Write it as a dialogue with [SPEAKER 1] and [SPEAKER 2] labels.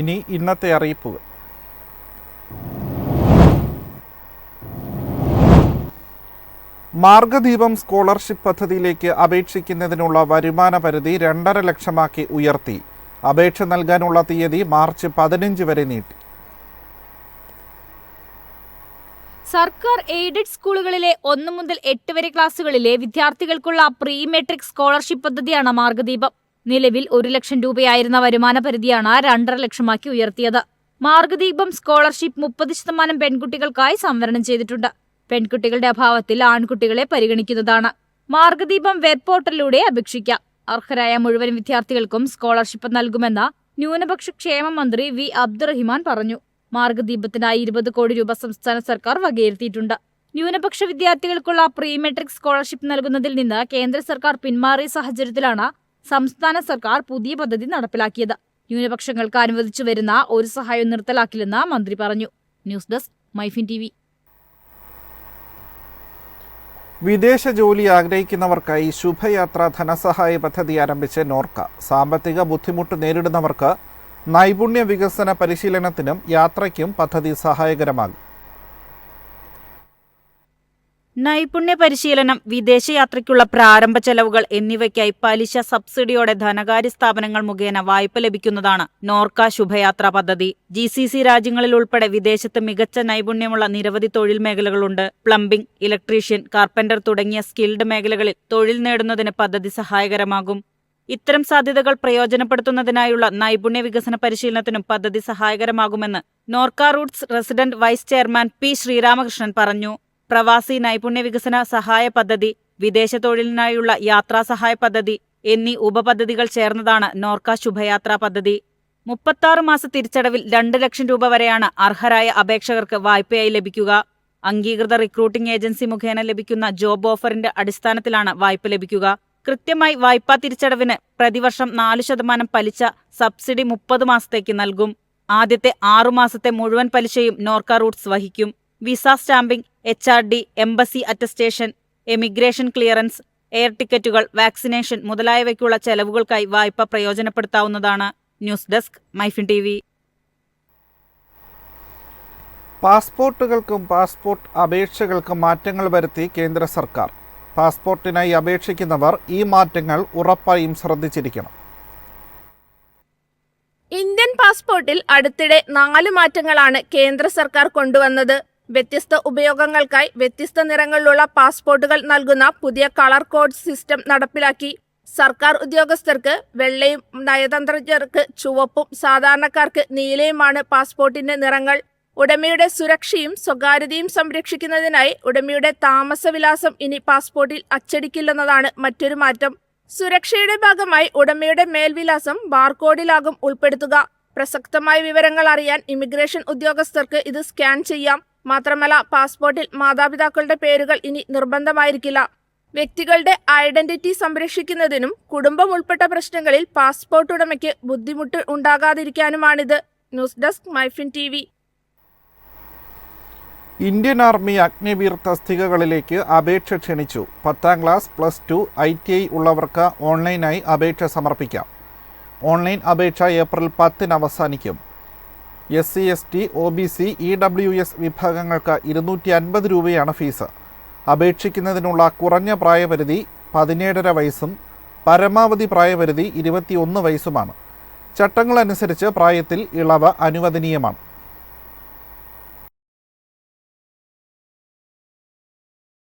[SPEAKER 1] ഇനി ഇന്നത്തെ അറിയിപ്പുകൾ. മാർഗദീപം സ്കോളർഷിപ്പ് പദ്ധതിയിലേക്ക് അപേക്ഷിക്കുന്നതിനുള്ള വരുമാന പരിധി 2.5 ലക്ഷമാക്കി ഉയർത്തി. അപേക്ഷ നൽകാനുള്ള തീയതി മാർച്ച് 15 വരെ നീട്ടി.
[SPEAKER 2] സർക്കാർ എയ്ഡഡ് സ്കൂളുകളിലെ 1 മുതൽ 8 വരെ ക്ലാസുകളിലെ വിദ്യാർത്ഥികൾക്കുള്ള പ്രീ മെട്രിക് സ്കോളർഷിപ്പ് പദ്ധതിയാണ് മാർഗദീപം. നിലവിൽ 1 ലക്ഷം രൂപയായിരുന്ന വരുമാന പരിധിയാണ് 2.5 ലക്ഷമാക്കി ഉയർത്തിയത്. മാർഗദീപം സ്കോളർഷിപ്പ് 30% പെൺകുട്ടികൾക്കായി സംവരണം ചെയ്തിട്ടുണ്ട്. പെൺകുട്ടികളുടെ അഭാവത്തിൽ ആൺകുട്ടികളെ പരിഗണിക്കുന്നതാണ്. മാർഗദീപം വെബ് പോർട്ടലിലൂടെ അപേക്ഷിക്കാം. അർഹരായ മുഴുവൻ വിദ്യാർത്ഥികൾക്കും സ്കോളർഷിപ്പ് നൽകുമെന്ന് ന്യൂനപക്ഷ ക്ഷേമ മന്ത്രി വി അബ്ദുറഹിമാൻ പറഞ്ഞു. മാർഗദീപത്തിനായി 20 കോടി രൂപ സംസ്ഥാന സർക്കാർ വകയിരുത്തിയിട്ടുണ്ട്. ന്യൂനപക്ഷ വിദ്യാർത്ഥികൾക്കുള്ള പ്രീ മെട്രിക് സ്കോളർഷിപ്പ് നൽകുന്നതിൽ നിന്ന് കേന്ദ്ര സർക്കാർ പിന്മാറിയ സാഹചര്യത്തിലാണ് സംസ്ഥാന സർക്കാർ പുതിയ പദ്ധതി നടപ്പിലാക്കിയത്. ന്യൂനപക്ഷങ്ങൾക്ക് അനുവദിച്ചു വരുന്ന ഒരു സഹായവും നിർത്തലാക്കില്ലെന്ന് മന്ത്രി പറഞ്ഞു. News desk MyFin TV.
[SPEAKER 1] വിദേശ ജോലി ആഗ്രഹിക്കുന്നവർക്കായി ശുഭയാത്ര ധനസഹായ പദ്ധതി ആരംഭിച്ച് നോർക്ക. സാമ്പത്തിക ബുദ്ധിമുട്ട് നേരിടുന്നവർക്ക് നൈപുണ്യ വികസന പരിശീലനത്തിനും യാത്രയ്ക്കും പദ്ധതി സഹായകരമാകും.
[SPEAKER 3] നൈപുണ്യ പരിശീലനം, വിദേശയാത്രയ്ക്കുള്ള പ്രാരംഭ ചെലവുകൾ എന്നിവയ്ക്കായി പലിശ സബ്സിഡിയോടെ ധനകാര്യ സ്ഥാപനങ്ങൾ മുഖേന വായ്പ ലഭിക്കുന്നതാണ് നോർക്ക ശുഭയാത്ര പദ്ധതി. GCC രാജ്യങ്ങളിൽ ഉൾപ്പെടെ വിദേശത്ത് മികച്ച നൈപുണ്യമുള്ള നിരവധി തൊഴിൽ മേഖലകളുണ്ട്. പ്ലംബിംഗ്, ഇലക്ട്രീഷ്യൻ, കാർപ്പന്റർ തുടങ്ങിയ സ്കിൽഡ് മേഖലകളിൽ തൊഴിൽ നേടുന്നതിന് പദ്ധതി സഹായകരമാകും. ഇത്തരം സാധ്യതകൾ പ്രയോജനപ്പെടുത്തുന്നതിനായുള്ള നൈപുണ്യ വികസന പരിശീലനത്തിനും പദ്ധതി സഹായകരമാകുമെന്ന് Norka Roots resident vice chairman P. Sreeramakrishnan പറഞ്ഞു. പ്രവാസി നൈപുണ്യ വികസന സഹായ പദ്ധതി, വിദേശ തൊഴിലിനായുള്ള യാത്രാ സഹായ പദ്ധതി എന്നീ ഉപപദ്ധതികൾ ചേർന്നതാണ് നോർക്ക ശുഭയാത്രാ പദ്ധതി. 36 മാസ തിരിച്ചടവിൽ 2 ലക്ഷം രൂപ വരെയാണ് അർഹരായ അപേക്ഷകർക്ക് വായ്പയായി ലഭിക്കുക. അംഗീകൃത റിക്രൂട്ടിംഗ് ഏജൻസി മുഖേന ലഭിക്കുന്ന ജോബ് ഓഫറിന്റെ അടിസ്ഥാനത്തിലാണ് വായ്പ ലഭിക്കുക. കൃത്യമായി വായ്പാ തിരിച്ചടവിന് പ്രതിവർഷം 4% പലിശ സബ്സിഡി 30 മാസത്തേക്ക് നൽകും. ആദ്യത്തെ 6 മാസത്തെ മുഴുവൻ പലിശയും നോർക്ക റൂട്ട്സ് വഹിക്കും. Visa stamping, HRD, embassy attestation, emigration clearance, air ടിക്കറ്റുകൾ, വാക്സിനേഷൻ മുതലായവയ്ക്കുള്ള ചെലവുകൾക്കായി വായ്പ പ്രയോജനപ്പെടുത്താവുന്നതാണ്. News desk MyFin TV.
[SPEAKER 1] പാസ്പോർട്ടുകൾക്കും പാസ്പോർട്ട് അപേക്ഷകൾക്കും മാറ്റങ്ങൾ വരുത്തി കേന്ദ്ര സർക്കാർ. പാസ്പോർട്ടിനായി അപേക്ഷിക്കുന്നവർ ഈ മാറ്റങ്ങൾ ഉറപ്പായും ശ്രദ്ധിച്ചിരിക്കണം.
[SPEAKER 4] ഇന്ത്യൻ പാസ്പോർട്ടിൽ അടുത്തിടെ 4 മാറ്റങ്ങളാണ് കേന്ദ്ര സർക്കാർ കൊണ്ടുവന്നത്. വ്യത്യസ്ത ഉപയോഗങ്ങൾക്കായി വ്യത്യസ്ത നിറങ്ങളിലുള്ള പാസ്പോർട്ടുകൾ നൽകുന്ന പുതിയ കളർ കോഡ് സിസ്റ്റം നടപ്പിലാക്കി. സർക്കാർ ഉദ്യോഗസ്ഥർക്ക് വെള്ളയും, നയതന്ത്രജ്ഞർക്ക് ചുവപ്പും, സാധാരണക്കാർക്ക് നീലയുമാണ് പാസ്പോർട്ടിന്റെ നിറങ്ങൾ. ഉടമയുടെ സുരക്ഷയും സ്വകാര്യതയും സംരക്ഷിക്കുന്നതിനായി ഉടമയുടെ താമസവിലാസം ഇനി പാസ്പോർട്ടിൽ അച്ചടിക്കില്ലെന്നതാണ് മറ്റൊരു മാറ്റം. സുരക്ഷയുടെ ഭാഗമായി ഉടമയുടെ മേൽവിലാസം ബാർകോഡിലാകും ഉൾപ്പെടുത്തുക. പ്രസക്തമായ വിവരങ്ങൾ അറിയാൻ ഇമിഗ്രേഷൻ ഉദ്യോഗസ്ഥർക്ക് ഇത് സ്കാൻ ചെയ്യാം. മാത്രമല്ല, പാസ്പോർട്ടിൽ മാതാപിതാക്കളുടെ പേരുകൾ ഇനി നിർബന്ധമായിരിക്കില്ല. വ്യക്തികളുടെ ഐഡന്റിറ്റി സംരക്ഷിക്കുന്നതിനും കുടുംബം ഉൾപ്പെട്ട പ്രശ്നങ്ങളിൽ പാസ്പോർട്ട് ഉടമയ്ക്ക് ബുദ്ധിമുട്ട് ഉണ്ടാകാതിരിക്കാനുമാണിത്. News desk MyFin TV.
[SPEAKER 1] Indian army Agniveer തസ്തികകളിലേക്ക് അപേക്ഷ ക്ഷണിച്ചു. 10ാം ക്ലാസ്, +2, ITI ഉള്ളവർക്ക് ഓൺലൈനായി അപേക്ഷ സമർപ്പിക്കാം. ഓൺലൈൻ അപേക്ഷ ഏപ്രിൽ 10 അവസാനിക്കും. SC, ST, OBC, EWS വിഭാഗങ്ങൾക്ക് 250 രൂപയാണ് ഫീസ്. അപേക്ഷിക്കുന്നതിനുള്ള കുറഞ്ഞ പ്രായപരിധി 17.5 വയസ്സും പരമാവധി പ്രായപരിധി 21 വയസ്സുമാണ്. ചട്ടങ്ങളനുസരിച്ച് പ്രായത്തിൽ ഇളവ് അനുവദനീയമാണ്.